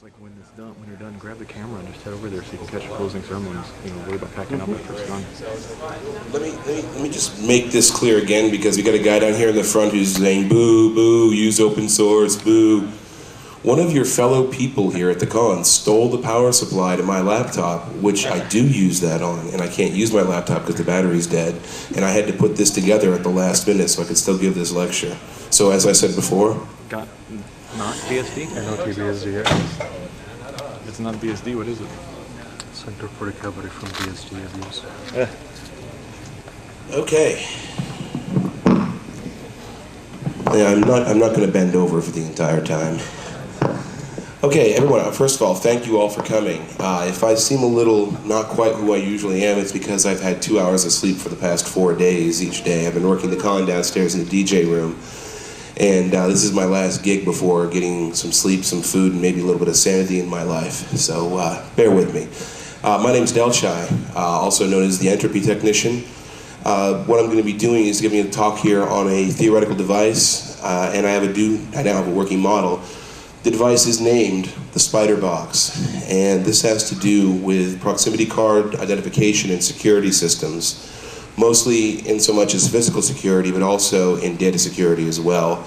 Just like when you're done, grab the camera and just head over there so you can catch the closing ceremonies. Worry about packing up after it's done. Let me just make this clear again, because we got a guy down here in the front who's saying, boo, boo, use open source, boo. One of your fellow people here at the con stole the power supply to my laptop, which I do use that on, and I can't use my laptop because the battery's dead, and I had to put this together at the last minute so I could still give this lecture. So as I said before... Not BSD? NOT-BSD, yeah. It's not BSD, what is it? Center for Recovery from BSD Abuse. Okay. Yeah, I'm not going to bend over for the entire time. Okay, everyone, first of all, thank you all for coming. If I seem a little not quite who I usually am, it's because I've had 2 hours of sleep for the past 4 days each day. I've been working the con downstairs in the DJ room. And this is my last gig before getting some sleep, some food, and maybe a little bit of sanity in my life. So bear with me. My name's Delchi, also known as the Entropy Technician. What I'm going to be doing is giving a talk here on a theoretical device, and I now have a working model. The device is named the Spider Box, and this has to do with proximity card identification and security systems. Mostly in so much as physical security, but also in data security as well.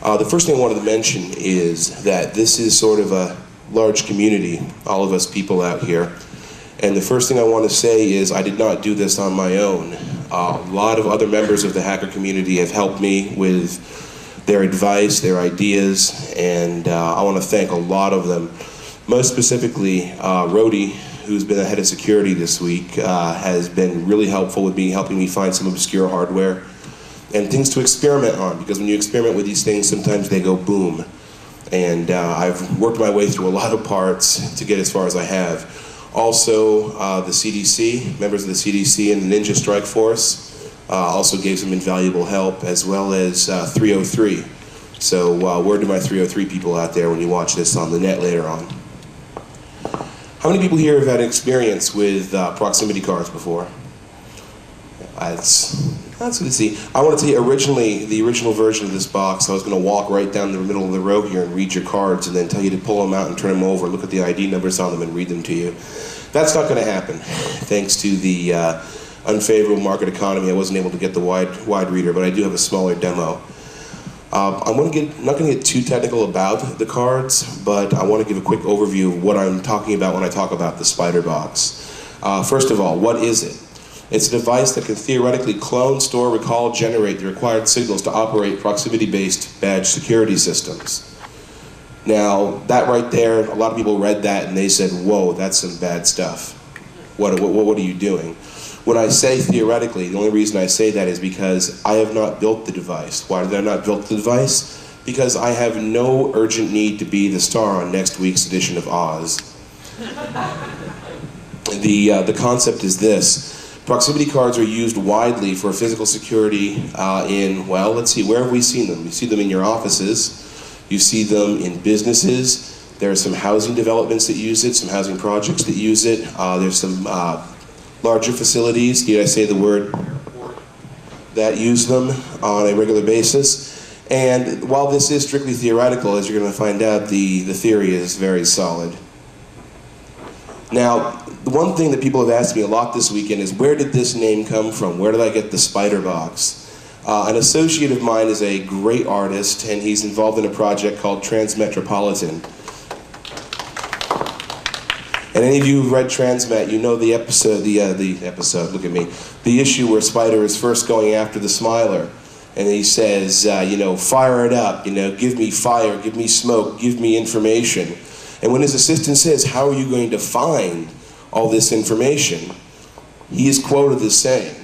The first thing I wanted to mention is that this is sort of a large community, all of us people out here. And the first thing I want to say is I did not do this on my own. A lot of other members of the hacker community have helped me with their advice, their ideas, and I want to thank a lot of them. Most specifically, Rhodey, who's been the head of security this week, has been really helpful with me, helping me find some obscure hardware and things to experiment on, because when you experiment with these things, sometimes they go boom. And I've worked my way through a lot of parts to get as far as I have. Also, the CDC, members of the CDC and the Ninja Strike Force also gave some invaluable help, as well as 303. So word to my 303 people out there when you watch this on the net later on. How many people here have had experience with proximity cards before? That's good to see. I want to tell you, the original version of this box, I was going to walk right down the middle of the row here and read your cards and then tell you to pull them out and turn them over, look at the ID numbers on them and read them to you. That's not going to happen. Thanks to the unfavorable market economy, I wasn't able to get the wide reader, but I do have a smaller demo. I'm not going to get too technical about the cards, but I want to give a quick overview of what I'm talking about when I talk about the Spider Box. First of all, what is it? It's a device that can theoretically clone, store, recall, generate the required signals to operate proximity-based badge security systems. Now, that right there, a lot of people read that and they said, whoa, that's some bad stuff. What are you doing? When I say theoretically, the only reason I say that is because I have not built the device. Why did I not build the device? Because I have no urgent need to be the star on next week's edition of Oz. The concept is this. Proximity cards are used widely for physical security well, let's see, where have we seen them? You see them in your offices. You see them in businesses. There are some housing developments that use it, some housing projects that use it. There's some larger facilities, did I say the word, that use them on a regular basis. And while this is strictly theoretical, as you're going to find out, the theory is very solid. Now, the one thing that people have asked me a lot this weekend is, where did this name come from? Where did I get the Spider Box? An associate of mine is a great artist, and he's involved in a project called Transmetropolitan. And any of you who've read Transmet, you know the episode, look at me, the issue where Spider is first going after the Smiler. And he says, fire it up, give me fire, give me smoke, give me information. And when his assistant says, how are you going to find all this information? He is quoted as saying,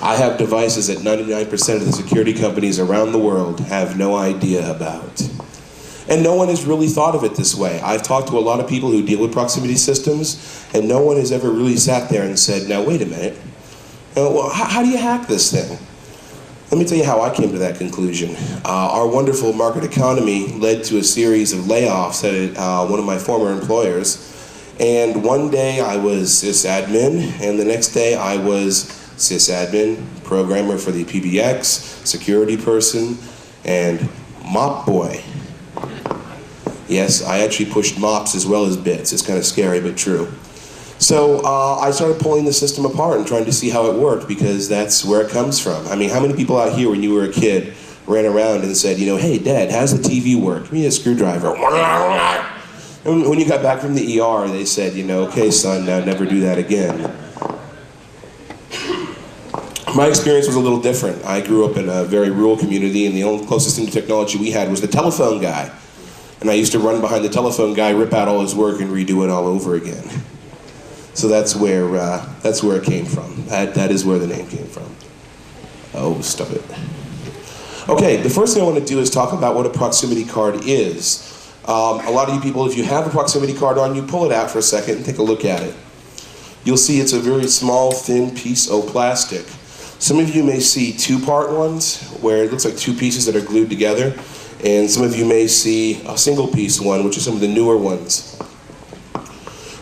I have devices that 99% of the security companies around the world have no idea about. And no one has really thought of it this way. I've talked to a lot of people who deal with proximity systems, and no one has ever really sat there and said, now wait a minute, how do you hack this thing? Let me tell you how I came to that conclusion. Our wonderful market economy led to a series of layoffs at one of my former employers. And one day I was sysadmin, and the next day I was sysadmin, programmer for the PBX, security person, and mop boy. Yes, I actually pushed mops as well as bits. It's kind of scary, but true. So I started pulling the system apart and trying to see how it worked, because that's where it comes from. I mean, how many people out here when you were a kid ran around and said, you know, hey, Dad, how's the TV work? Give me a screwdriver. And when you got back from the ER, they said, you know, okay, son, now never do that again. My experience was a little different. I grew up in a very rural community, and the only closest thing to technology we had was the telephone guy. And I used to run behind the telephone guy, rip out all his work, and redo it all over again. So that's where it came from. That is where the name came from. Oh, stop it. Okay, the first thing I want to do is talk about what a proximity card is. A lot of you people, if you have a proximity card on you, pull it out for a second and take a look at it. You'll see it's a very small, thin piece of plastic. Some of you may see two-part ones, where it looks like two pieces that are glued together, and some of you may see a single-piece one, which is some of the newer ones.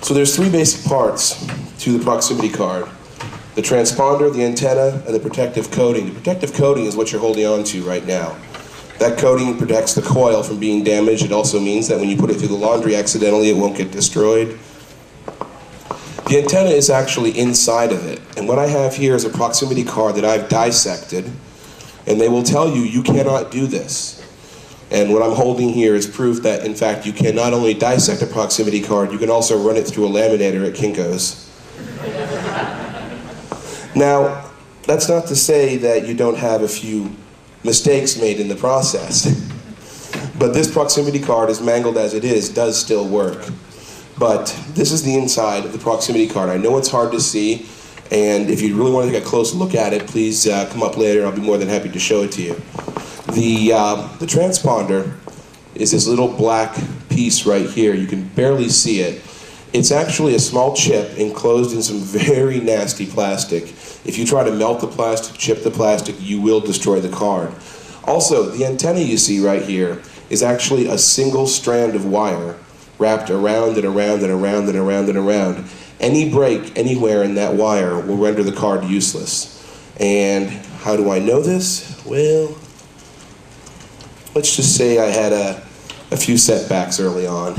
So there's three basic parts to the proximity card: the transponder, the antenna, and the protective coating. The protective coating is what you're holding on to right now. That coating protects the coil from being damaged. It also means that when you put it through the laundry accidentally, it won't get destroyed. The antenna is actually inside of it. And what I have here is a proximity card that I've dissected, and they will tell you, you cannot do this. And what I'm holding here is proof that, in fact, you can not only dissect a proximity card, you can also run it through a laminator at Kinko's. Now, that's not to say that you don't have a few mistakes made in the process. But this proximity card, as mangled as it is, does still work. But this is the inside of the proximity card. I know it's hard to see, and if you really want to take a close look at it, please come up later. I'll be more than happy to show it to you. The transponder is this little black piece right here. You can barely see it. It's actually a small chip enclosed in some very nasty plastic. If you try to melt the plastic, chip the plastic, you will destroy the card. Also, the antenna you see right here is actually a single strand of wire wrapped around and around and around and around and around. Any break anywhere in that wire will render the card useless. And how do I know this? Well, let's just say I had a few setbacks early on.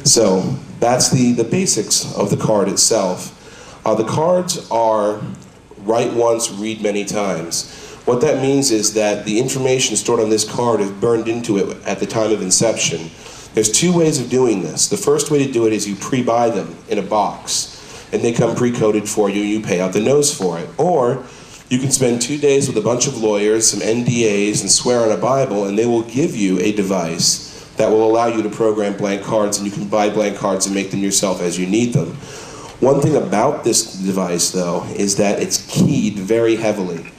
So that's the basics of the card itself. The cards are write once, read many times. What that means is that the information stored on this card is burned into it at the time of inception. There's two ways of doing this. The first way to do it is you pre-buy them in a box, and they come pre-coded for you, you pay out the nose for it. Or you can spend 2 days with a bunch of lawyers, some NDAs, and swear on a Bible, and they will give you a device that will allow you to program blank cards, and you can buy blank cards and make them yourself as you need them. One thing about this device, though, is that it's keyed very heavily.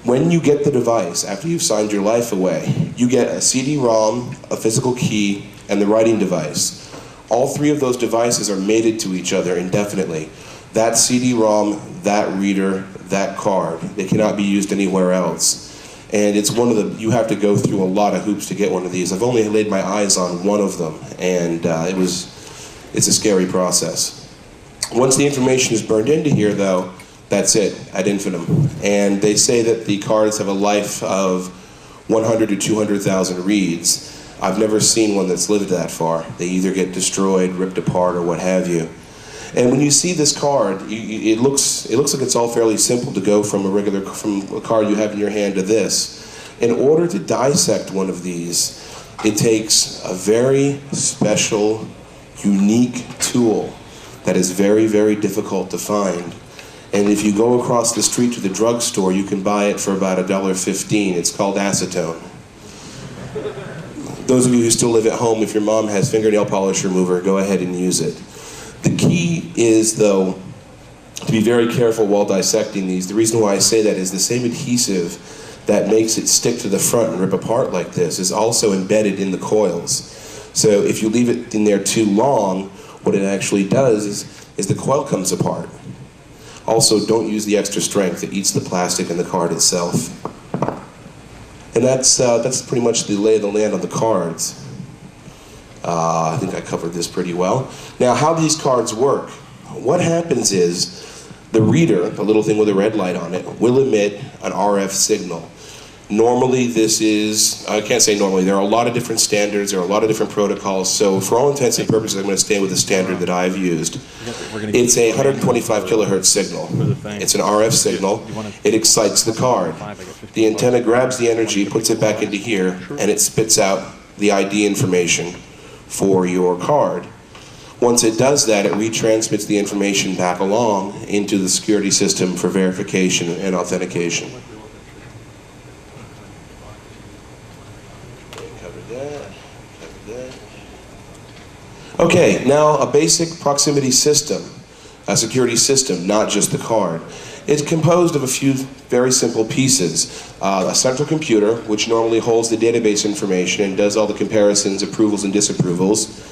When you get the device, after you've signed your life away, you get a CD-ROM, a physical key, and the writing device. All three of those devices are mated to each other indefinitely. That CD-ROM, that reader, that card, they cannot be used anywhere else. And it's one of the, you have to go through a lot of hoops to get one of these. I've only laid my eyes on one of them, and it's a scary process. Once the information is burned into here, though, that's it, ad infinitum. And they say that the cards have a life of 100 to 200,000 reads. I've never seen one that's lived that far. They either get destroyed, ripped apart, or what have you. And when you see this card, it looks like it's all fairly simple to go from a card you have in your hand to this. In order to dissect one of these, it takes a very special, unique tool that is very, very difficult to find. And if you go across the street to the drugstore, you can buy it for about $1.15. It's called acetone. Those of you who still live at home, if your mom has fingernail polish remover, go ahead and use it. The key is, though, to be very careful while dissecting these. The reason why I say that is the same adhesive that makes it stick to the front and rip apart like this is also embedded in the coils. So if you leave it in there too long, what it actually does is the coil comes apart. Also, don't use the extra strength. It eats the plastic and the card itself. And that's pretty much the lay of the land on the cards. I think I covered this pretty well. Now, how these cards work. What happens is the reader, the little thing with a red light on it, will emit an RF signal. Normally this is, I can't say normally, there are a lot of different standards, there are a lot of different protocols, so for all intents and purposes I'm going to stay with the standard that I've used. It's a 125 kilohertz signal. It's an RF signal. It excites the card. The antenna grabs the energy, puts it back into here, and it spits out the ID information for your card. Once it does that, it retransmits the information back along into the security system for verification and authentication. Okay, now a basic proximity system, a security system, not just the card. It's composed of a few very simple pieces. A central computer, which normally holds the database information and does all the comparisons, approvals, and disapprovals.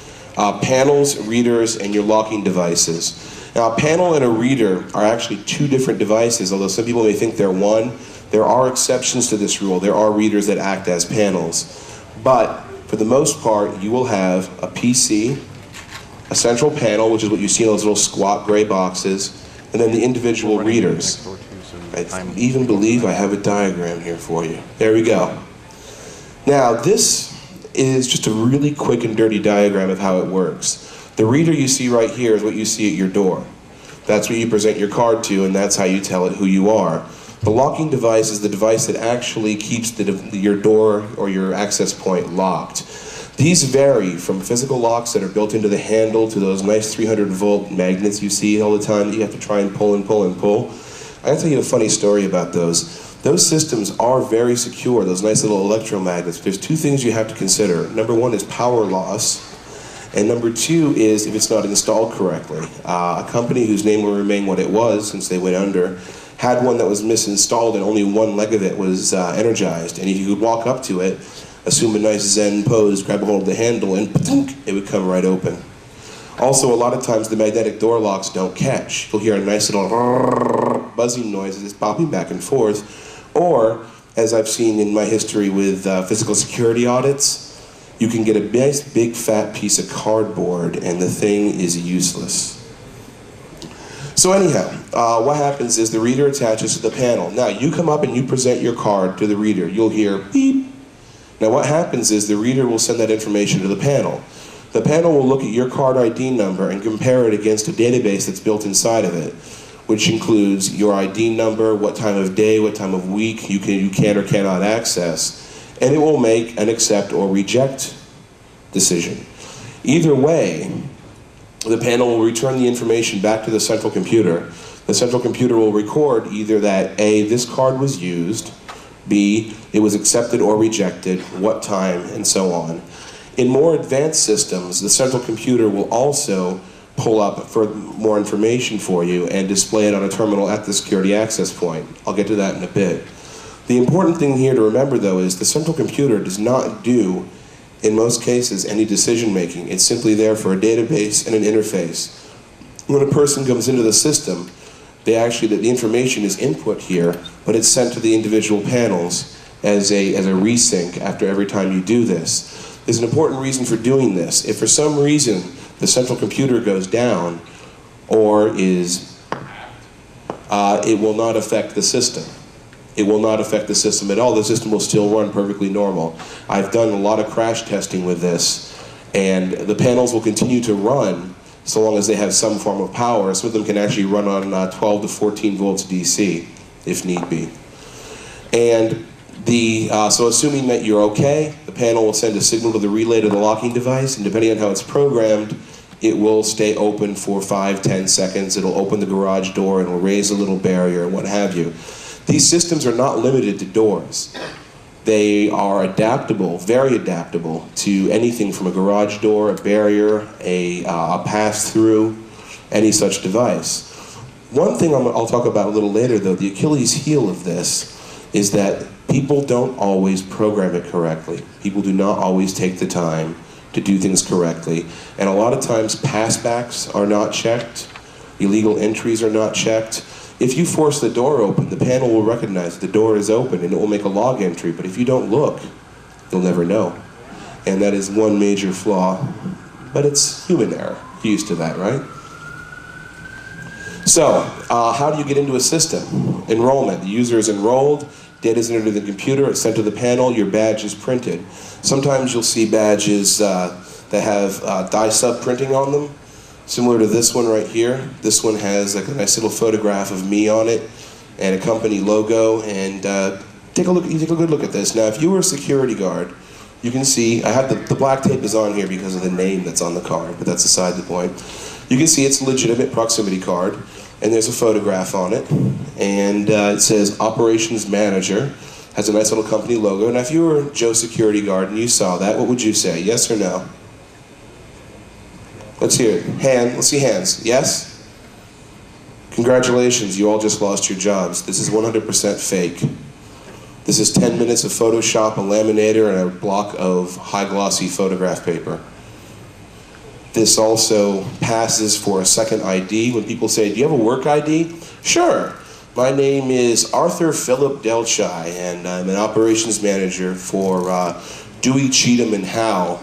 Panels, readers, and your locking devices. Now, a panel and a reader are actually two different devices, although some people may think they're one. There are exceptions to this rule. There are readers that act as panels. But for the most part, you will have a PC, a central panel, which is what you see in those little squat gray boxes, and then the individual readers. I even believe I have a diagram here for you. There we go. Now, this is just a really quick and dirty diagram of how it works. The reader you see right here is what you see at your door. That's what you present your card to, and that's how you tell it who you are. The locking device is the device that actually keeps your door or your access point locked. These vary from physical locks that are built into the handle to those nice 300-volt magnets you see all the time that you have to try and pull and pull and pull. I'll tell you a funny story about those. Those systems are very secure, those nice little electromagnets. There's two things you have to consider. Number one is power loss, and number two is if it's not installed correctly. A company whose name will remain what it was since they went under had one that was misinstalled and only one leg of it was energized. And if you could walk up to it, assume a nice Zen pose, grab a hold of the handle, and it would come right open. Also, a lot of times the magnetic door locks don't catch. You'll hear a nice little buzzing noise as it's popping back and forth. Or, as I've seen in my history with physical security audits, you can get a nice big fat piece of cardboard and the thing is useless. So anyhow, what happens is the reader attaches to the panel. Now, you come up and you present your card to the reader. You'll hear beep. Now what happens is the reader will send that information to the panel. The panel will look at your card ID number and compare it against a database that's built inside of it, which includes your ID number, what time of day, what time of week you can or cannot access, and it will make an accept or reject decision. Either way, the panel will return the information back to the central computer. The central computer will record either that A, this card was used, B, it was accepted or rejected, what time, and so on. In more advanced systems, the central computer will also pull up for more information for you and display it on a terminal at the security access point. I'll get to that in a bit. The important thing here to remember, though, is the central computer does not do, in most cases, any decision making. It's simply there for a database and an interface. When a person comes into the system, the information is input here, but it's sent to the individual panels as a resync after every time you do this. There's an important reason for doing this. If for some reason the central computer goes down or it will not affect the system. It will not affect the system at all. The system will still run perfectly normal. I've done a lot of crash testing with this, and the panels will continue to run so long as they have some form of power. Some of them can actually run on 12 to 14 volts DC, if need be. And so assuming that you're okay, the panel will send a signal to the relay to the locking device, and depending on how it's programmed, it will stay open for 5-10 seconds. It'll open the garage door and it'll raise a little barrier and what have you. These systems are not limited to doors. They are adaptable, very adaptable, to anything from a garage door, a barrier, a pass-through, any such device. One thing I'll talk about a little later, though, the Achilles heel of this is that people don't always program it correctly. People do not always take the time to do things correctly. And a lot of times passbacks are not checked, illegal entries are not checked. If you force the door open, the panel will recognize the door is open and it will make a log entry, but if you don't look, you'll never know. And that is one major flaw, but it's human error. You're used to that, right? So, how do you get into a system? Enrollment. The user is enrolled, Data is entered in the computer, it's sent to the panel, your badge is printed. Sometimes you'll see badges that have dye sub printing on them, similar to this one right here. This one has like a nice little photograph of me on it and a company logo. And take a good look at this. Now, if you were a security guard, you can see, I have the black tape is on here because of the name that's on the card, but that's beside the point. You can see it's a legitimate proximity card, and there's a photograph on it, and it says Operations Manager, has a nice little company logo. Now, if you were Joe Security Guard and you saw that, what would you say, yes or no? Let's hear it. Let's see hands. Yes? Congratulations, you all just lost your jobs. This is 100% fake. This is 10 minutes of Photoshop, a laminator, and a block of high-glossy photograph paper. This also passes for a second ID. When people say, do you have a work ID? Sure. My name is Arthur Philip Delchi, and I'm an operations manager for Dewey, Cheatham, and Howe.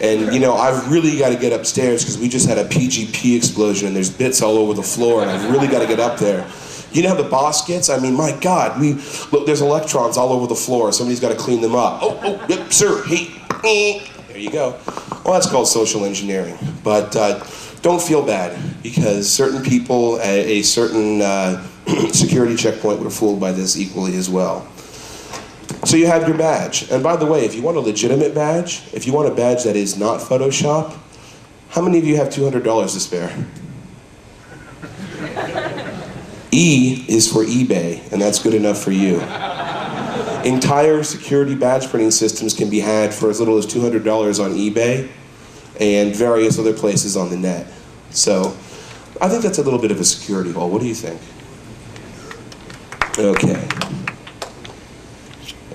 And, you know, I've really got to get upstairs because we just had a PGP explosion and there's bits all over the floor, and I've really got to get up there. You know how the boss gets? I mean, my God, look, there's electrons all over the floor. Somebody's got to clean them up. Oh, yep, sir, hey, there you go. Well, that's called social engineering. But don't feel bad, because certain people at a certain security checkpoint were fooled by this equally as well. So you have your badge. And by the way, if you want a legitimate badge, if you want a badge that is not Photoshop, how many of you have $200 to spare? E is for eBay, and that's good enough for you. Entire security badge printing systems can be had for as little as $200 on eBay and various other places on the net. So I think that's a little bit of a security hole. What do you think? Okay.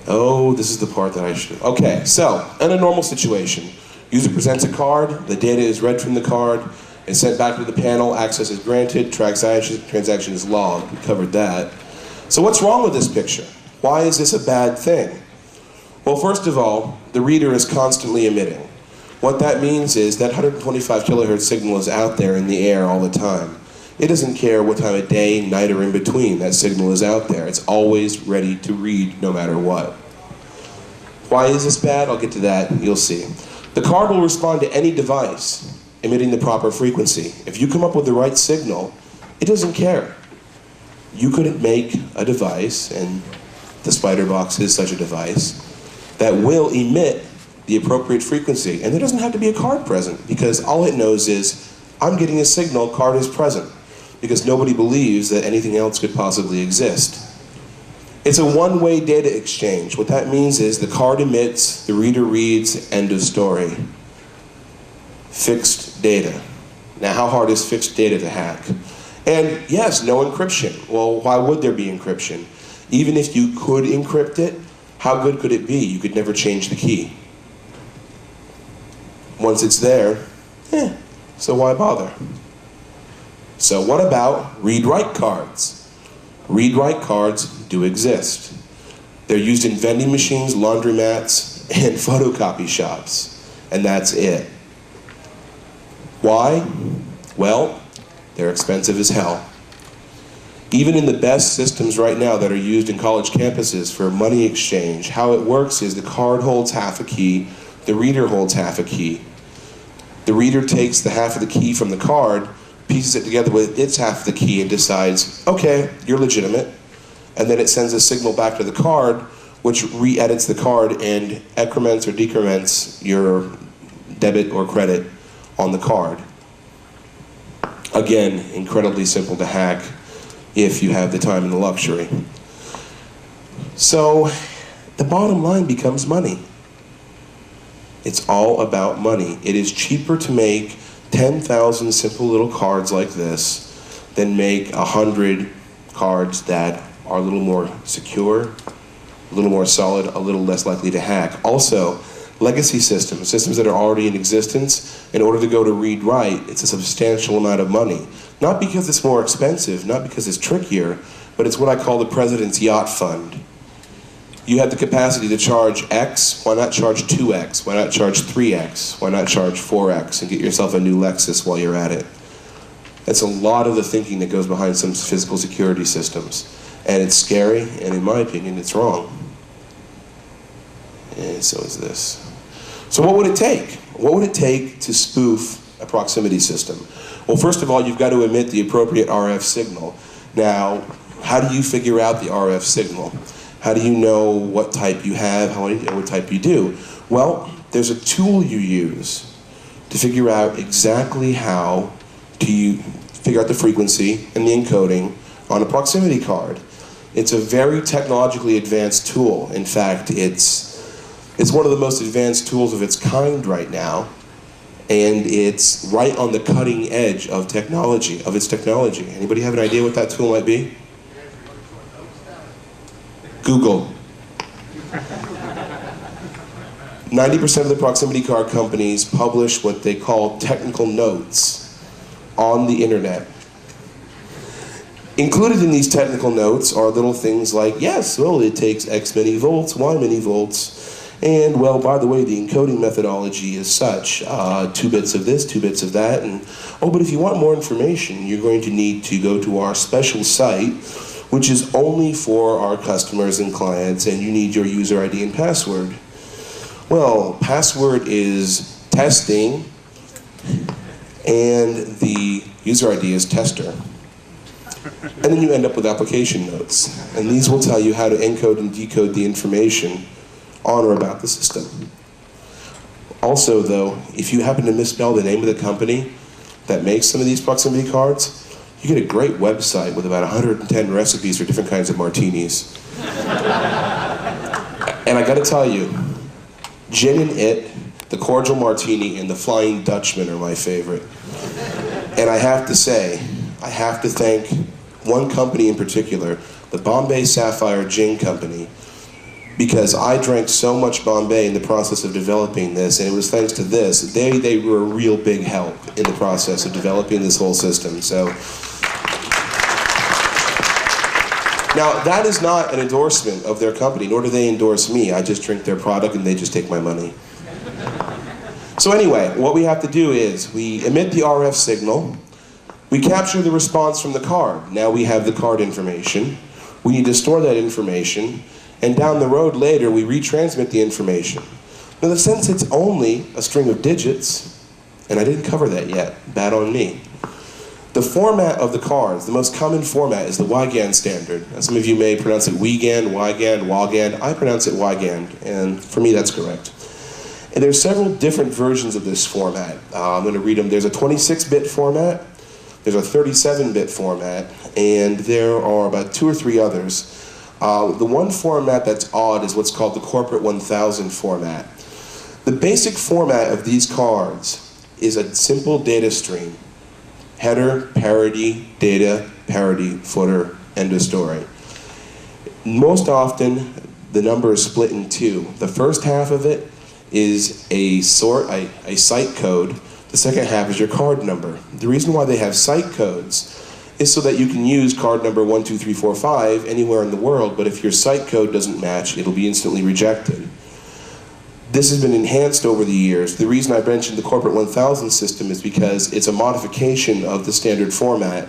Oh, this is the part that I should... Okay, so in a normal situation, user presents a card, the data is read from the card, it's sent back to the panel, access is granted, transaction is logged. We covered that. So what's wrong with this picture? Why is this a bad thing? Well, first of all, the reader is constantly emitting. What that means is that 125 kilohertz signal is out there in the air all the time. It doesn't care what time of day, night, or in between that signal is out there. It's always ready to read no matter what. Why is this bad? I'll get to that, you'll see. The card will respond to any device emitting the proper frequency. If you come up with the right signal, it doesn't care. You could make a device, and the spider box is such a device, that will emit the appropriate frequency. And there doesn't have to be a card present, because all it knows is, I'm getting a signal, card is present, because nobody believes that anything else could possibly exist. It's a one-way data exchange. What that means is the card emits, the reader reads, end of story. Fixed data. Now, how hard is fixed data to hack? And yes, no encryption. Well, why would there be encryption? Even if you could encrypt it, how good could it be? You could never change the key. Once it's there, so why bother? So what about read-write cards? Read-write cards do exist. They're used in vending machines, laundromats, and photocopy shops, and that's it. Why? Well, they're expensive as hell. Even in the best systems right now that are used in college campuses for money exchange, how it works is the card holds half a key, the reader holds half a key. The reader takes the half of the key from the card, pieces it together with its half of the key, and decides, okay, you're legitimate. And then it sends a signal back to the card, which re-edits the card and increments or decrements your debit or credit on the card. Again, incredibly simple to hack if you have the time and the luxury. So the bottom line becomes money. It's all about money. It is cheaper to make 10,000 simple little cards like this than make 100 cards that are a little more secure, a little more solid, a little less likely to hack. Also, legacy systems, systems that are already in existence, in order to go to read-write, it's a substantial amount of money. Not because it's more expensive, not because it's trickier, but it's what I call the President's Yacht Fund. You have the capacity to charge X, why not charge 2X? Why not charge 3X? Why not charge 4X and get yourself a new Lexus while you're at it? That's a lot of the thinking that goes behind some physical security systems. And it's scary, and in my opinion, it's wrong. And so is this. So what would it take? What would it take to spoof a proximity system? Well, first of all, you've got to emit the appropriate RF signal. Now, how do you figure out the RF signal? How do you know what type you have, what type you do? Well, there's a tool you use to figure out exactly how to figure out the frequency and the encoding on a proximity card. It's a very technologically advanced tool. In fact, it's one of the most advanced tools of its kind right now, and it's right on the cutting edge of its technology. Anybody have an idea what that tool might be? Google. 90% of the proximity card companies publish what they call technical notes on the internet. Included in these technical notes are little things like, yes, well, it takes X many volts, Y many volts, and, well, by the way, the encoding methodology is such, 2 bits of this, 2 bits of that, and, oh, but if you want more information, you're going to need to go to our special site, which is only for our customers and clients, and you need your user ID and password. Well, password is testing, and the user ID is tester. And then you end up with application notes. And these will tell you how to encode and decode the information on or about the system. Also, though, if you happen to misspell the name of the company that makes some of these proximity cards, you get a great website with about 110 recipes for different kinds of martinis. And I gotta tell you, Gin and It, the Cordial Martini, and the Flying Dutchman are my favorite. And I have to say, I have to thank one company in particular, the Bombay Sapphire Gin Company, because I drank so much Bombay in the process of developing this, and it was thanks to this. They were a real big help in the process of developing this whole system. So, now, that is not an endorsement of their company, nor do they endorse me. I just drink their product and they just take my money. So anyway, what we have to do is we emit the RF signal, we capture the response from the card. Now we have the card information. We need to store that information, and down the road later we retransmit the information. Now, since it's only a string of digits, and I didn't cover that yet, bad on me. The format of the cards, the most common format is the Wigand standard. Now, some of you may pronounce it Wigand, Wigand, Wagand. I pronounce it Wigand, and for me that's correct. And there's several different versions of this format. I'm going to read them. There's a 26-bit format, there's a 37-bit format, and there are about 2 or 3 others. The one format that's odd is what's called the Corporate 1000 format. The basic format of these cards is a simple data stream. Header, parity, data, parity, footer, end of story. Most often, the number is split in 2. The first half of it is a site code. The second half is your card number. The reason why they have site codes is so that you can use card number 1, 2, 3, 4, 5 anywhere in the world, but if your site code doesn't match, it'll be instantly rejected. This has been enhanced over the years. The reason I mentioned the Corporate 1000 system is because it's a modification of the standard format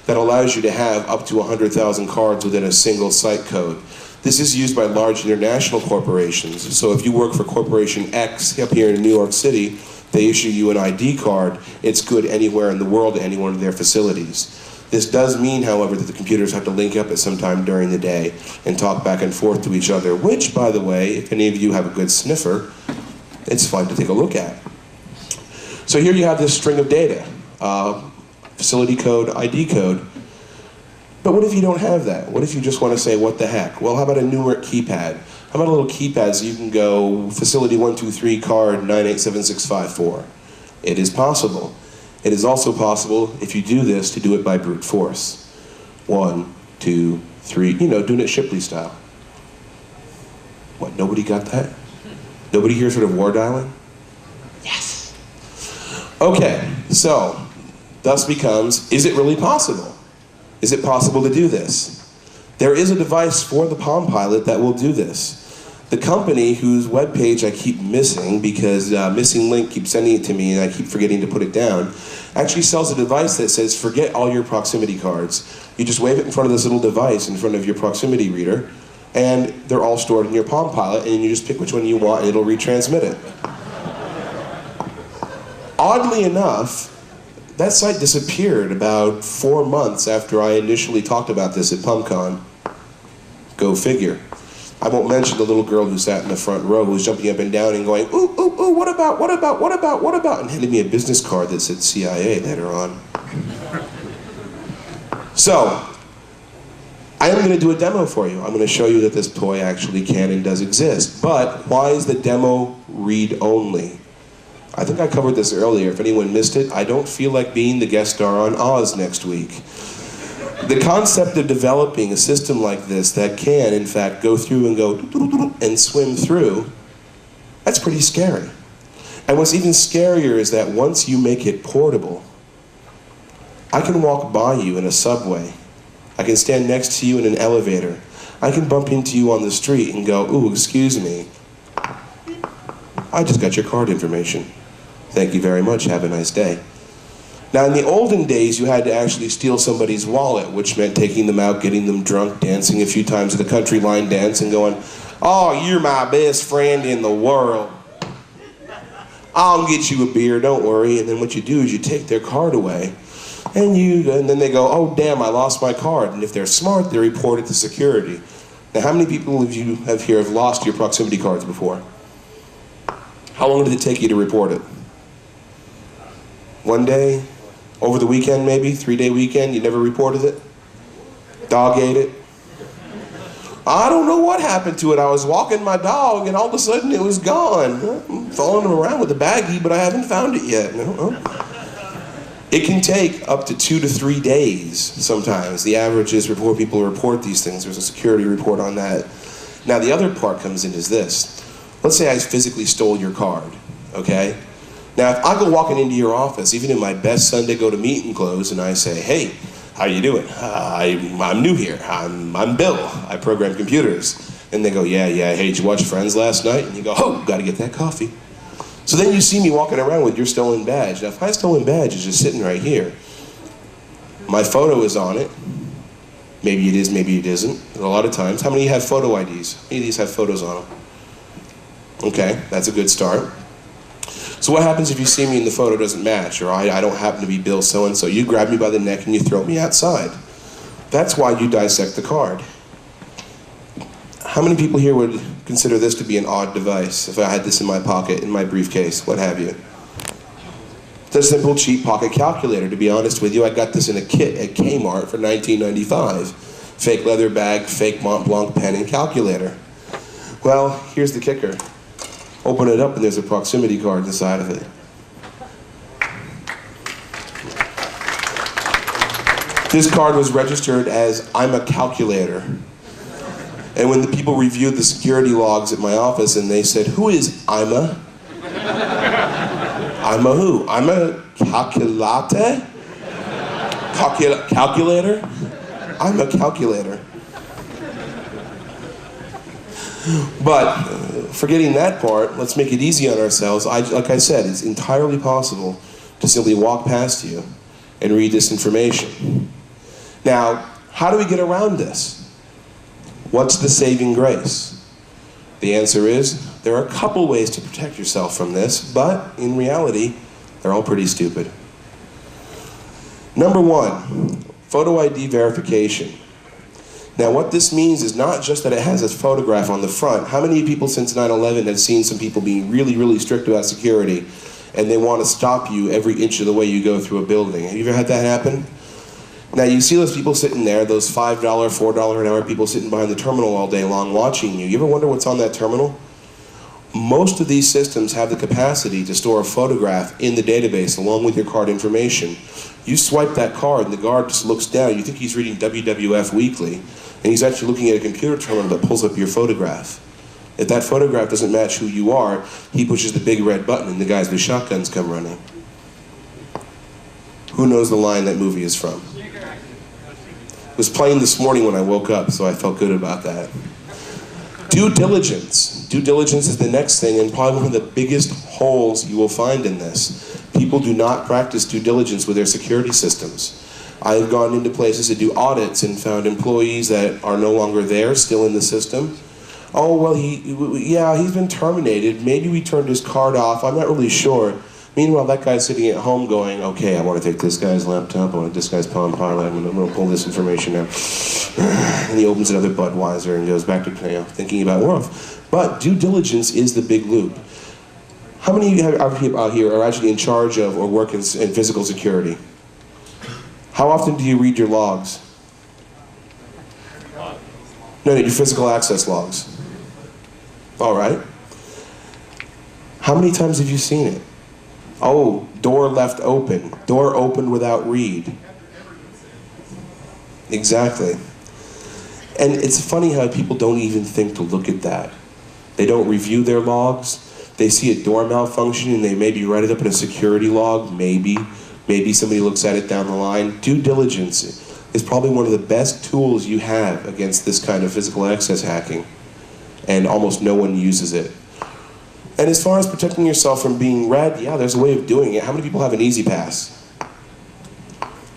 that allows you to have up to 100,000 cards within a single site code. This is used by large international corporations. So if you work for Corporation X up here in New York City, they issue you an ID card. It's good anywhere in the world to any one of their facilities. This does mean, however, that the computers have to link up at some time during the day and talk back and forth to each other, which, by the way, if any of you have a good sniffer, it's fun to take a look at. So here you have this string of data, facility code, ID code. But what if you don't have that? What if you just want to say, what the heck? Well, how about a numeric keypad? How about a little keypad so you can go facility 123 card 987654? It is possible. It is also possible, if you do this, to do it by brute force. 1, 2, 3, doing it Shipley style. What, nobody got that? Nobody here sort of war dialing? Yes! Okay, so, thus becomes, is it really possible? Is it possible to do this? There is a device for the Palm Pilot that will do this. The company whose webpage I keep missing because Missing Link keeps sending it to me and I keep forgetting to put it down, actually sells a device that says forget all your proximity cards. You just wave it in front of this little device in front of your proximity reader and they're all stored in your Palm Pilot and you just pick which one you want and it'll retransmit it. Oddly enough, that site disappeared about 4 months after I initially talked about this at PumpCon. Go figure. I won't mention the little girl who sat in the front row who was jumping up and down and going, ooh, ooh, ooh, what about, and handed me a business card that said CIA later on. So, I am going to do a demo for you. I'm going to show you that this toy actually can and does exist. But why is the demo read-only? I think I covered this earlier. If anyone missed it, I don't feel like being the guest star on Oz next week. The concept of developing a system like this that can, in fact, go through and go and swim through, that's pretty scary. And what's even scarier is that once you make it portable, I can walk by you in a subway. I can stand next to you in an elevator. I can bump into you on the street and go, ooh, excuse me. I just got your card information. Thank you very much, have a nice day. Now in the olden days, you had to actually steal somebody's wallet, which meant taking them out, getting them drunk, dancing a few times at the country line dance and going, oh, you're my best friend in the world. I'll get you a beer, don't worry. And then what you do is you take their card away and then they go, oh damn, I lost my card. And if they're smart, they report it to security. Now how many people of you here have lost your proximity cards before? How long did it take you to report it? 1 day? Over the weekend maybe? 3-day weekend? You never reported it? Dog ate it? I don't know what happened to it. I was walking my dog and all of a sudden it was gone. I'm following him around with a baggie, but I haven't found it yet. It can take up to 2 to 3 days sometimes. The average is before people report these things. There's a security report on that. Now the other part comes in is this. Let's say I physically stole your card, okay? Now if I go walking into your office, even in my best Sunday go to meeting clothes, and I say, hey, how you doing? I'm new here. I'm Bill. I program computers. And they go, yeah, hey, did you watch Friends last night? And you go, oh, gotta get that coffee. So then you see me walking around with your stolen badge. Now if my stolen badge is just sitting right here, my photo is on it. Maybe it is, maybe it isn't. And a lot of times, how many have photo IDs? How many of these have photos on them? Okay, that's a good start. So what happens if you see me and the photo doesn't match, or I don't happen to be Bill so-and-so? You grab me by the neck and you throw me outside. That's why you dissect the card. How many people here would consider this to be an odd device if I had this in my pocket, in my briefcase, what have you? It's a simple, cheap pocket calculator. To be honest with you, I got this in a kit at Kmart for $19.95. Fake leather bag, fake Mont Blanc pen and calculator. Well, here's the kicker. Open it up and there's a proximity card inside of it. This card was registered as I'm a calculator. And when the people reviewed the security logs at my office and they said, who is Ima? Ima who? I'm a calculate? Calculator? I'm a calculator. But forgetting that part, let's make it easy on ourselves. Like I said, it's entirely possible to simply walk past you and read this information. Now, how do we get around this? What's the saving grace? The answer is, there are a couple ways to protect yourself from this, but in reality, they're all pretty stupid. Number one, photo ID verification. Now what this means is not just that it has a photograph on the front. How many people since 9/11 have seen some people being really, really strict about security and they want to stop you every inch of the way you go through a building? Have you ever had that happen? Now you see those people sitting there, those $5, $4 an hour people sitting behind the terminal all day long watching you. You ever wonder what's on that terminal? Most of these systems have the capacity to store a photograph in the database along with your card information. You swipe that card and the guard just looks down. You think he's reading WWF Weekly, and he's actually looking at a computer terminal that pulls up your photograph. If that photograph doesn't match who you are, he pushes the big red button and the guys with shotguns come running. Who knows the line that movie is from? It was playing this morning when I woke up, so I felt good about that. Due diligence. Due diligence is the next thing, and probably one of the biggest holes you will find in this. People do not practice due diligence with their security systems. I've gone into places to do audits and found employees that are no longer there, still in the system. Oh, well, he's been terminated. Maybe we turned his card off. I'm not really sure. Meanwhile, that guy's sitting at home going, okay, I want to take this guy's laptop, I want this guy's Palm Pilot, I'm going to pull this information out. And he opens another Budweiser and goes back to thinking about work. But due diligence is the big loop. How many of you out here are actually in charge of or work in physical security? How often do you read your logs? No, your physical access logs. All right. How many times have you seen it? Oh, door left open. Door opened without read. Exactly. And it's funny how people don't even think to look at that. They don't review their logs. They see a door malfunction and they maybe write it up in a security log, maybe. Maybe somebody looks at it down the line. Due diligence is probably one of the best tools you have against this kind of physical access hacking. And almost no one uses it. And as far as protecting yourself from being read, yeah, there's a way of doing it. How many people have an Easy Pass?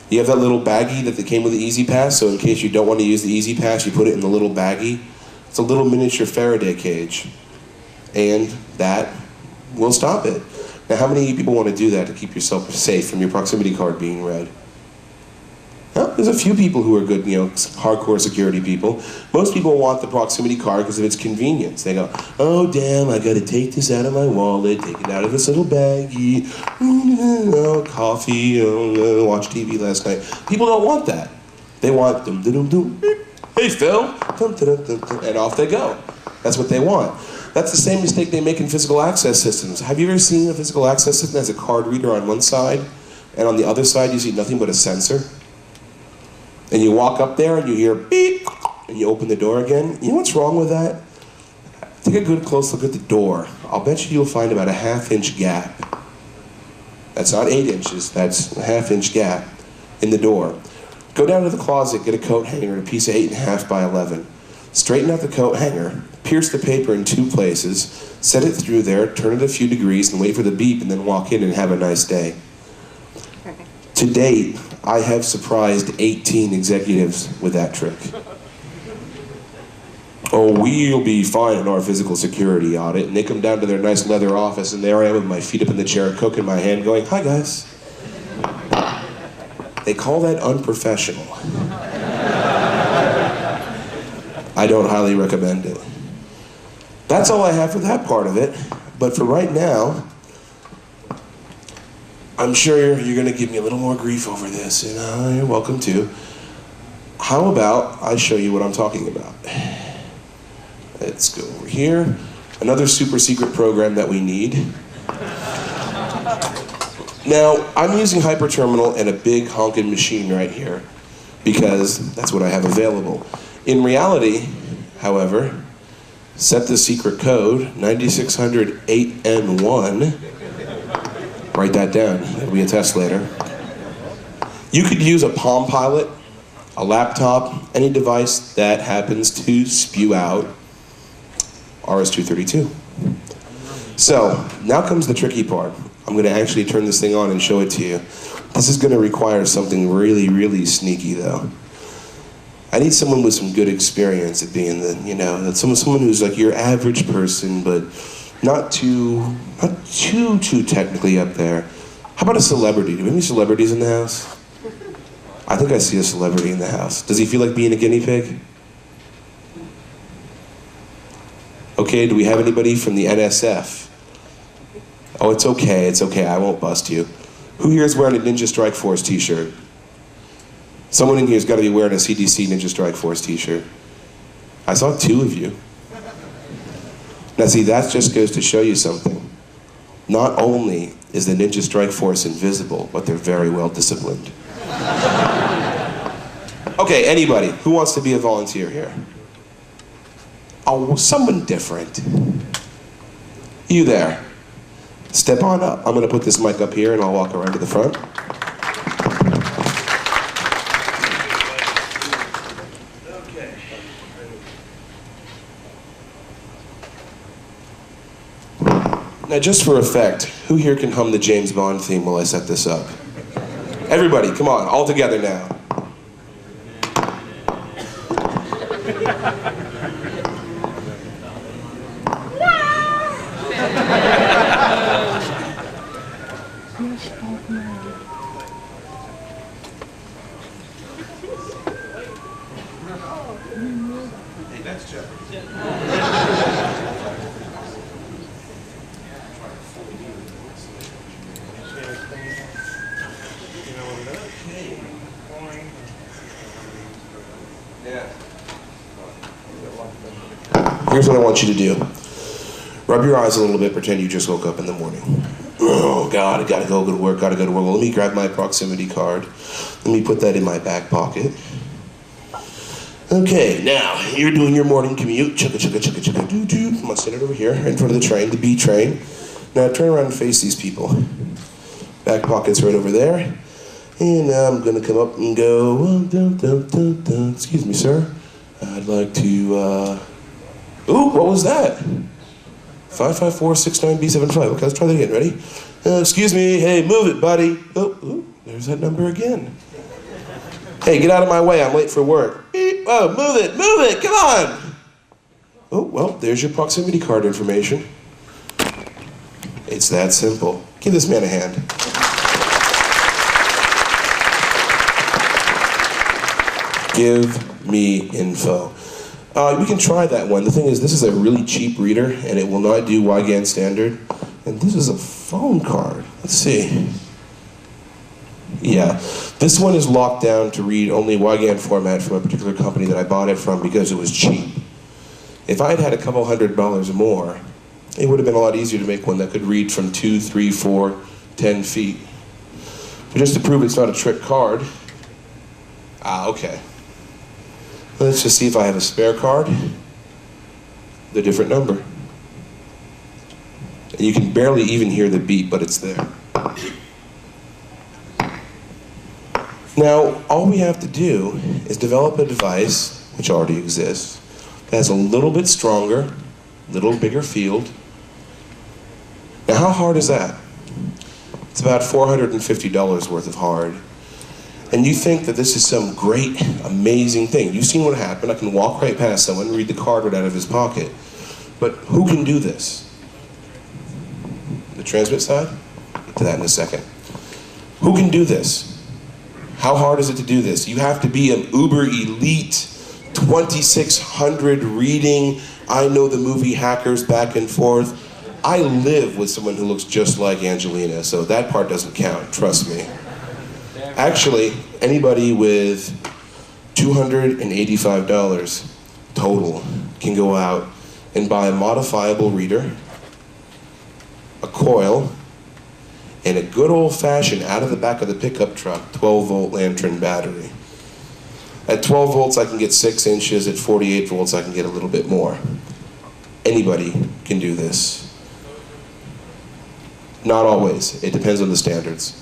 You have that little baggie that came with the Easy Pass, so in case you don't want to use the Easy Pass, you put it in the little baggie. It's a little miniature Faraday cage. And that will stop it. Now, how many people want to do that to keep yourself safe from your proximity card being read? Well, there's a few people who are good, hardcore security people. Most people want the proximity card because of its convenience. They go, oh damn, I gotta take this out of my wallet, take it out of this little baggie, coffee, watch TV last night. People don't want that. They want dum dum dum, hey Phil, dum dum dum, and off they go. That's what they want. That's the same mistake they make in physical access systems. Have you ever seen a physical access system that has a card reader on one side, and on the other side you see nothing but a sensor? And you walk up there and you hear beep, and you open the door again. You know what's wrong with that? Take a good close look at the door. I'll bet you'll find about a 1/2-inch gap. That's not 8 inches, that's a 1/2-inch gap in the door. Go down to the closet, get a coat hanger and a piece of 8.5 by 11. Straighten out the coat hanger, pierce the paper in 2 places, set it through there, turn it a few degrees and wait for the beep and then walk in and have a nice day. To date, I have surprised 18 executives with that trick. Oh, we'll be fine in our physical security audit. And they come down to their nice leather office and there I am with my feet up in the chair, Coke in my hand going, hi guys. They call that unprofessional. I don't highly recommend it. That's all I have for that part of it. But for right now, I'm sure you're going to give me a little more grief over this, and you're welcome to. How about I show you what I'm talking about? Let's go over here. Another super secret program that we need. Now, I'm using Hyperterminal and a big honking machine right here because that's what I have available. In reality, however, set the secret code 9600-8N1. Write that down, it'll be a test later. You could use a Palm Pilot, a laptop, any device that happens to spew out RS-232. So, now comes the tricky part. I'm gonna actually turn this thing on and show it to you. This is gonna require something really, really sneaky though. I need someone with some good experience at being someone who's like your average person, but not too technically up there. How about a celebrity? Do we have any celebrities in the house? I think I see a celebrity in the house. Does he feel like being a guinea pig? Okay, do we have anybody from the NSF? Oh, it's okay, I won't bust you. Who here is wearing a Ninja Strike Force t-shirt? Someone in here's got to be wearing a CDC Ninja Strike Force t-shirt. I saw 2 of you. Now see, that just goes to show you something. Not only is the Ninja Strike Force invisible, but they're very well disciplined. Okay, anybody, who wants to be a volunteer here? Oh, someone different. You there. Step on up. I'm gonna put this mic up here and I'll walk around to the front. Now, just for effect, who here can hum the James Bond theme while I set this up? Everybody, come on, all together now. Hey, that's Jeff. Here's what I want you to do. Rub your eyes a little bit, pretend you just woke up in the morning. Oh God, I gotta go to work, gotta go to work. Well, let me grab my proximity card. Let me put that in my back pocket. Okay, now, you're doing your morning commute. Chugga, chugga, chugga, chugga, doo, doo. I'm gonna stand it over here, in front of the train, the B train. Now turn around and face these people. Back pocket's right over there. And now I'm gonna come up and go, oh, dun, dun, dun, dun. Excuse me, sir. I'd like to, ooh, what was that? 55469B75. Okay, let's try that again. Ready? Excuse me. Hey, move it, buddy. Oh, there's that number again. Hey, get out of my way. I'm late for work. Beep. Oh, move it. Come on. Oh, well, there's your proximity card information. It's that simple. Give this man a hand. Give me info. We can try that one. The thing is, this is a really cheap reader, and it will not do Wygand standard. And this is a phone card. Let's see. Yeah, this one is locked down to read only Wygand format from a particular company that I bought it from because it was cheap. If I had had a couple $100 more, it would have been a lot easier to make one that could read from 2, 3, 4, 10 feet. But just to prove it's not a trick card, okay. Let's just see if I have a spare card. The different number. And you can barely even hear the beep, but it's there. Now, all we have to do is develop a device, which already exists, that has a little bit stronger, little bigger field. Now, how hard is that? It's about $450 worth of hard. And you think that this is some great, amazing thing. You've seen what happened. I can walk right past someone, read the card right out of his pocket. But who can do this? The transmit side? Get to that in a second. Who can do this? How hard is it to do this? You have to be an uber elite, 2,600 reading, I know the movie hackers back and forth. I live with someone who looks just like Angelina, so that part doesn't count, trust me. Actually, anybody with $285 total can go out and buy a modifiable reader, a coil, and a good old-fashioned, out of the back of the pickup truck, 12-volt lantern battery. At 12 volts, I can get 6 inches. At 48 volts, I can get a little bit more. Anybody can do this. Not always. It depends on the standards.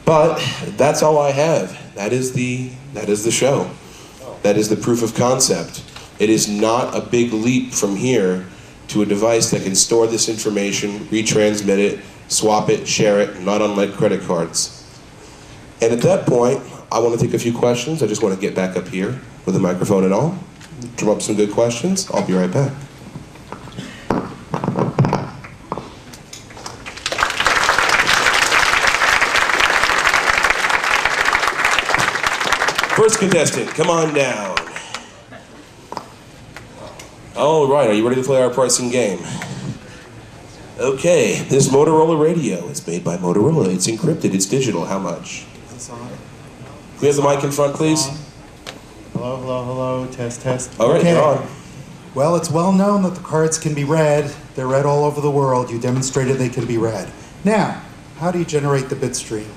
But that's all I have. That is the show. That is the proof of concept. It is not a big leap from here to a device that can store this information, retransmit it, swap it, share it, not unlike credit cards. And at that point, I want to take a few questions. I just want to get back up here with a microphone and all, drum up some good questions. I'll be right back. First contestant, come on down. All right, are you ready to play our pricing game? Okay, this Motorola radio is made by Motorola. It's encrypted, it's digital. How much? Is this on? Can we have the mic in front, please? Hello, hello, hello, test, test. All right, you're on. Well, it's well known that the cards can be read. They're read all over the world. You demonstrated they can be read. Now, how do you generate the bit stream?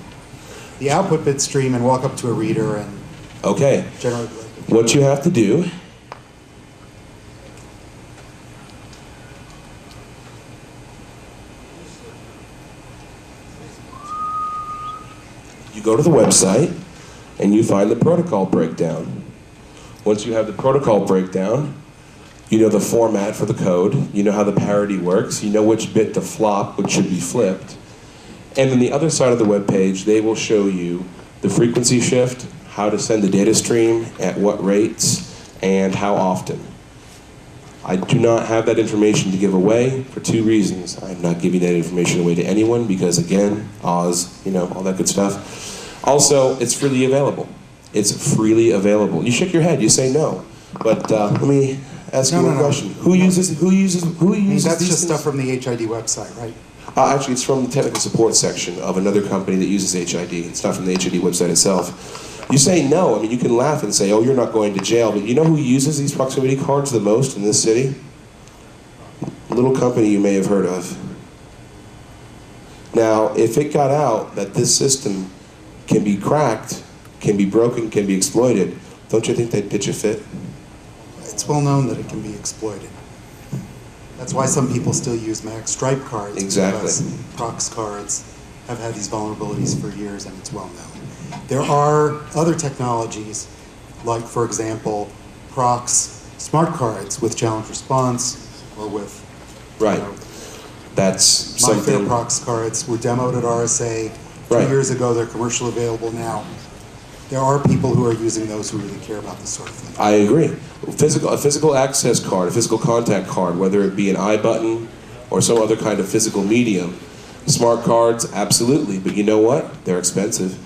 The output bit stream and walk up to a reader and Okay, generate what you have to do you go to the website and you find the protocol breakdown. Once you have the protocol breakdown, You know the format for the code. You know how the parity works. You know which bit to flop, which should be flipped. And then the other side of the web page, they will show you the frequency shift, how to send the data stream, at what rates, and how often. I do not have that information to give away for two reasons. I'm not giving that information away to anyone because, again, Oz, you know, all that good stuff. Also, it's freely available. It's freely available. You shake your head, you say no. But let me ask you a question. Who uses That's these just things? stuff from the HID website, right? Actually, it's from the technical support section of another company that uses HID. It's not from the HID website itself. You say no. I mean, you can laugh and say, oh, you're not going to jail. But you know who uses these proximity cards the most in this city? A little company you may have heard of. Now, if it got out that this system can be cracked, can be broken, can be exploited, don't you think they'd pitch a fit? It's well known that it can be exploited. That's why some people still use Max Stripe cards. Exactly. Because Prox cards have had these vulnerabilities for years, and it's well known. There are other technologies, like, for example, Prox smart cards with challenge response, or with, Right. you know, That's My Fair something. Prox cards were demoed at RSA 2 Right. years ago. They're commercially available now. There are people who are using those who really care about this sort of thing. I agree. A physical access card, a physical contact card, whether it be an iButton or some other kind of physical medium. Smart cards, absolutely. But you know what? They're expensive.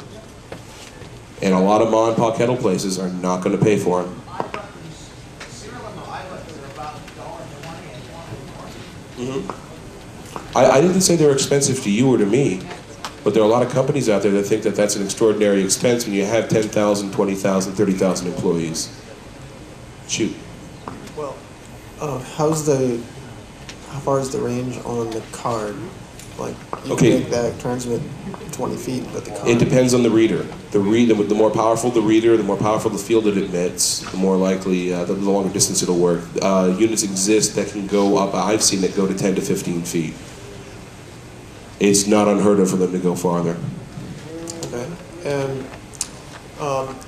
And a lot of mom and pop kettle places are not going to pay for them. I didn't say they're expensive to you or to me, but there are a lot of companies out there that think that that's an extraordinary expense when you have 10,000, 20,000, 30,000 employees. Shoot. Well, how far is the range on the card? Like, you Okay. can make that transmit 20 feet, but the card... It depends on the reader. The more powerful the reader, the more powerful the field it emits, the more likely, the longer distance it'll work. Units exist that can go up, I've seen that go to 10 to 15 feet. It's not unheard of for them to go farther. Okay. And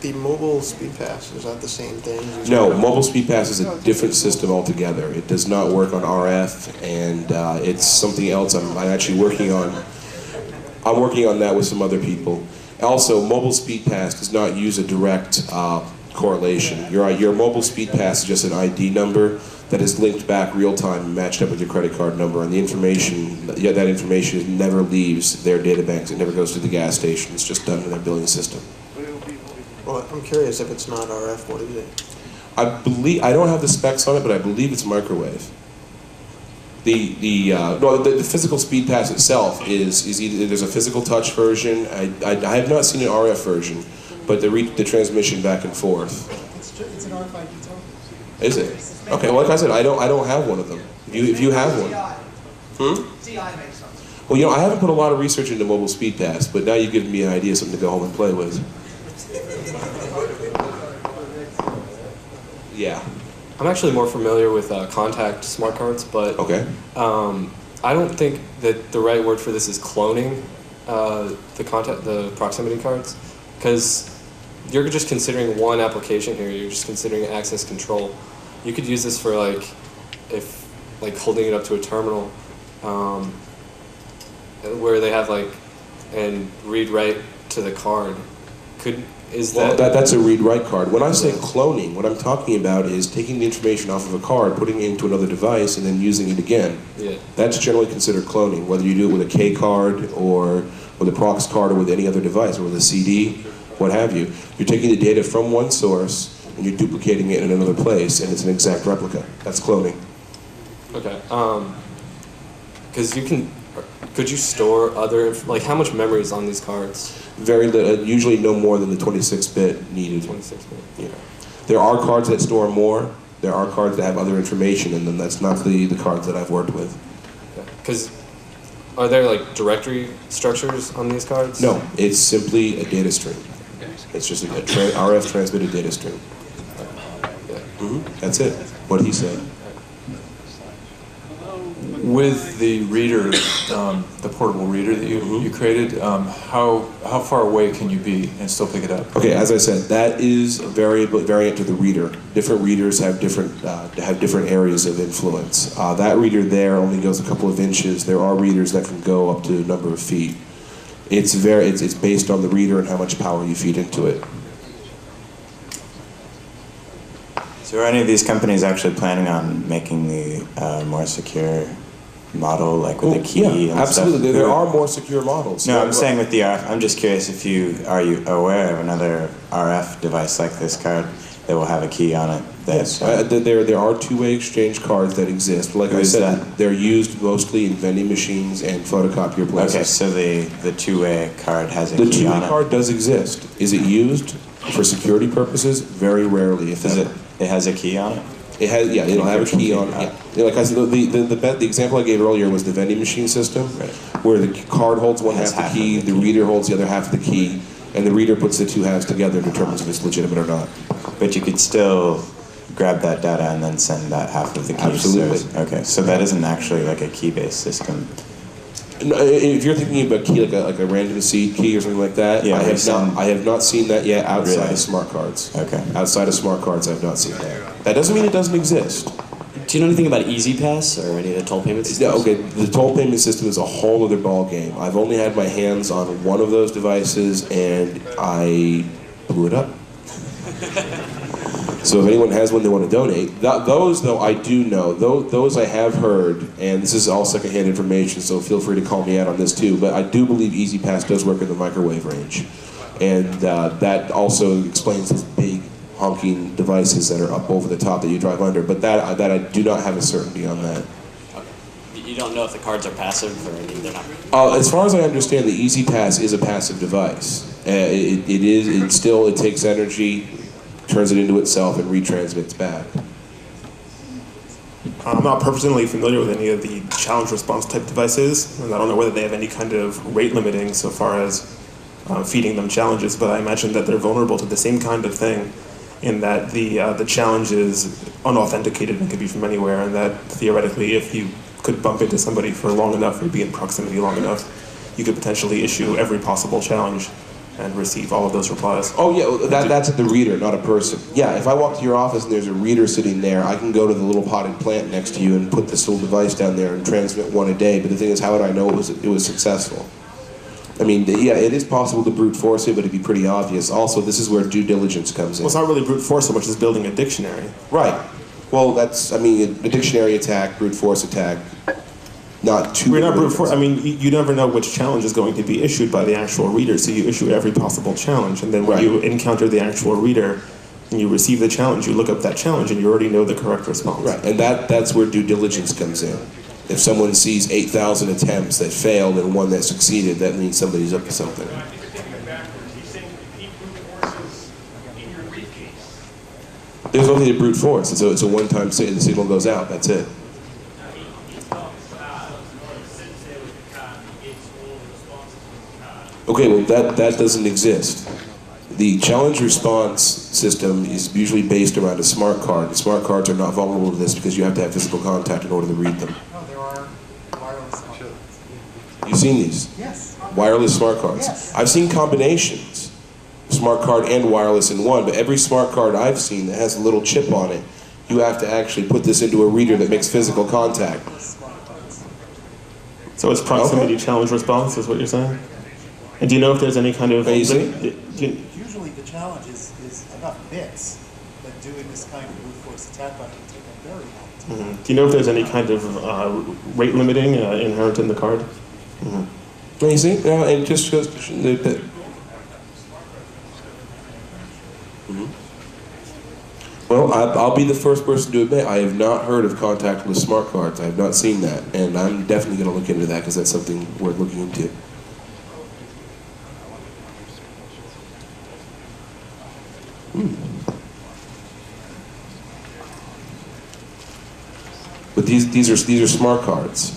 the mobile speed pass, is that the same thing? No, mobile speed pass is a different system altogether. It does not work on RF, and it's something else I'm actually working on. I'm working on that with some other people. Also, mobile speed pass does not use a direct correlation. Your mobile speed pass is just an ID number that is linked back real time and matched up with your credit card number, and the information, that information never leaves their data banks. It never goes to the gas station. It's just done in their billing system. Well, I'm curious, if it's not RF, what is it? I don't have the specs on it, but I believe it's microwave. The physical speed pass itself is either, there's a physical touch version. I have not seen an RF version, but the transmission back and forth. It's an RFID token. Is it? Okay. Well, like I said, I don't have one of them. If you have one, TI makes sense. well, you know, I haven't put a lot of research into mobile speed pass, but now you've given me an idea of something to go home and play with. Yeah. I'm actually more familiar with contact smart cards, but Okay. I don't think that the right word for this is cloning the proximity cards, because you're just considering one application here. You're just considering access control. You could use this for holding it up to a terminal, where they have and read write to the card. That's a read-write card. When I say cloning, what I'm talking about is taking the information off of a card, putting it into another device, and then using it again. Yeah. That's generally considered cloning, whether you do it with a K card or with a Prox card or with any other device, or with a CD, what have you. You're taking the data from one source and you're duplicating it in another place, and it's an exact replica. That's cloning. Okay. Because could you store other, how much memory is on these cards? Very little, usually no more than the 26-bit needed. 26-bit. Yeah. There are cards that store more. There are cards that have other information in them. That's not the cards that I've worked with. Because are there directory structures on these cards? No, it's simply a data stream. It's just a RF transmitted data stream. That's it. What he said. With the reader, the portable reader that you created, how far away can you be and still pick it up? Okay, as I said, that is a variant to the reader. Different readers have different areas of influence. That reader there only goes a couple of inches. There are readers that can go up to a number of feet. It's based on the reader and how much power you feed into it. So are any of these companies actually planning on making the more secure model, like with a key and absolutely. stuff? There are more secure models. No, I'm saying with the RF, I'm just curious if are you aware of another RF device like this card that will have a key on it? Yes, there are two-way exchange cards that exist. Like I said, they're used mostly in vending machines and photocopier places. Okay, so the two-way card has a the key on it? The two-way card does exist. Is it used for security purposes? Very rarely, if ever. It has a key on it? It has, yeah, it'll have a key on it. Yeah. Like I said, the example I gave earlier was the vending machine system, where the card holds one half the key, the reader holds the other half of the key, and the reader puts the two halves together and determines if it's legitimate or not. But you could still grab that data and then send that half of the key. Absolutely. Okay, so that isn't actually like a key-based system. No, if you're thinking about key like a random seed key or something like that, yeah, I have not seen that yet outside of smart cards. Okay. Outside of smart cards, I've not seen that. That doesn't mean it doesn't exist. Do you know anything about EasyPass or any of the toll payment systems? No, okay, the toll payment system is a whole other ball game. I've only had my hands on one of those devices, and I blew it up. So if anyone has one they want to donate, those though I do know, those I have heard, and this is all secondhand information, so feel free to call me out on this too, but I do believe EasyPass does work in the microwave range. And that also explains those big honking devices that are up over the top that you drive under, but that I do not have a certainty on that. You don't know if the cards are passive or they're not? As far as I understand, the EasyPass is a passive device. It takes energy, turns it into itself, and retransmits back. I'm not personally familiar with any of the challenge response type devices, and I don't know whether they have any kind of rate limiting so far as feeding them challenges, but I imagine that they're vulnerable to the same kind of thing in that the challenge is unauthenticated and could be from anywhere, and that theoretically if you could bump into somebody for long enough or be in proximity long enough, you could potentially issue every possible challenge and receive all of those replies. Oh yeah, that's at the reader, not a person. Yeah, if I walk to your office and there's a reader sitting there, I can go to the little potted plant next to you and put this little device down there and transmit one a day, but the thing is, how would I know it was successful? I mean, yeah, it is possible to brute force it, but it'd be pretty obvious. Also, this is where due diligence comes in. Well, it's not really brute force so much as building a dictionary. Right. Well, a dictionary attack, brute force attack, not too... We're not brute force. I mean, you never know which challenge is going to be issued by the actual reader, so you issue every possible challenge, and then when you encounter the actual reader and you receive the challenge, you look up that challenge and you already know the correct response. Right, and that's where due diligence comes in. If someone sees 8,000 attempts that failed and one that succeeded, that means somebody's up to something. There's nothing to brute force. It's a one-time the signal goes out. That's it. Okay, well that doesn't exist. The challenge response system is usually based around a smart card. The smart cards are not vulnerable to this because you have to have physical contact in order to read them. No, there are wireless smart cards. You've seen these? Yes. Wireless smart cards. Yes. I've seen combinations, smart card and wireless in one, but every smart card I've seen that has a little chip on it, you have to actually put this into a reader that makes physical contact. So it's proximity challenge response is what you're saying? And do you know if there's any kind of... Usually the challenge is enough bits that doing this kind of brute force attack button can take a very long time. Do you know if there's any kind of rate limiting inherent in the card? Well, you see, and just goes Well, I'll be the first person to admit I have not heard of contactless smart cards. I have not seen that, and I'm definitely going to look into that because that's something worth looking into. But these are smart cards,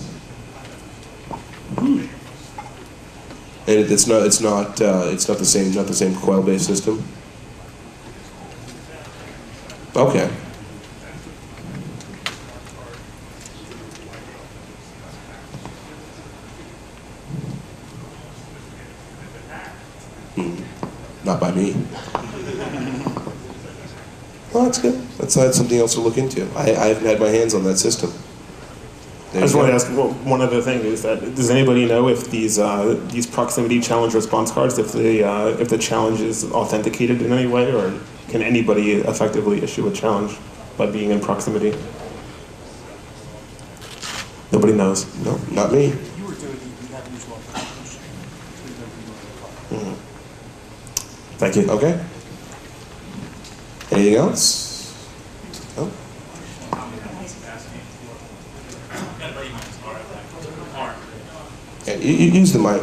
and it's not the same coil-based system. Okay. Not by me. Well, that's good. That's something else to look into. I haven't had my hands on that system. I just wanted to ask one other thing: is that does anybody know if these proximity challenge response cards, if the challenge is authenticated in any way, or can anybody effectively issue a challenge by being in proximity? Nobody knows. No, not me. Thank you. Okay. Anything else? No? Yeah, you use the mic. All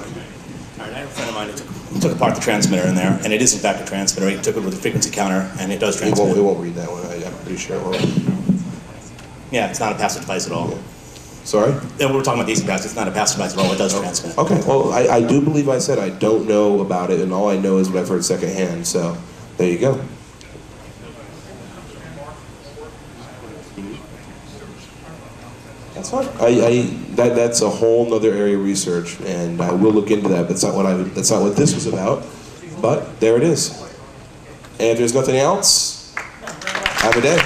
right, I have a friend of mine who took apart the transmitter in there, and it is in fact a transmitter. He took it with a frequency counter, and it does transmit. It won't read that one. I'm pretty sure it won't. Yeah, it's not a passive device at all. Yeah. Sorry? Yeah, we're talking about these guys. It's not a passive device at all. It does transmit. Okay. Well, I do believe I said I don't know about it, and all I know is what I've heard secondhand. So there you go. That's fine. That's a whole nother area of research, and I will look into that. But that's not what this was about. But there it is. And if there's nothing else, have a day.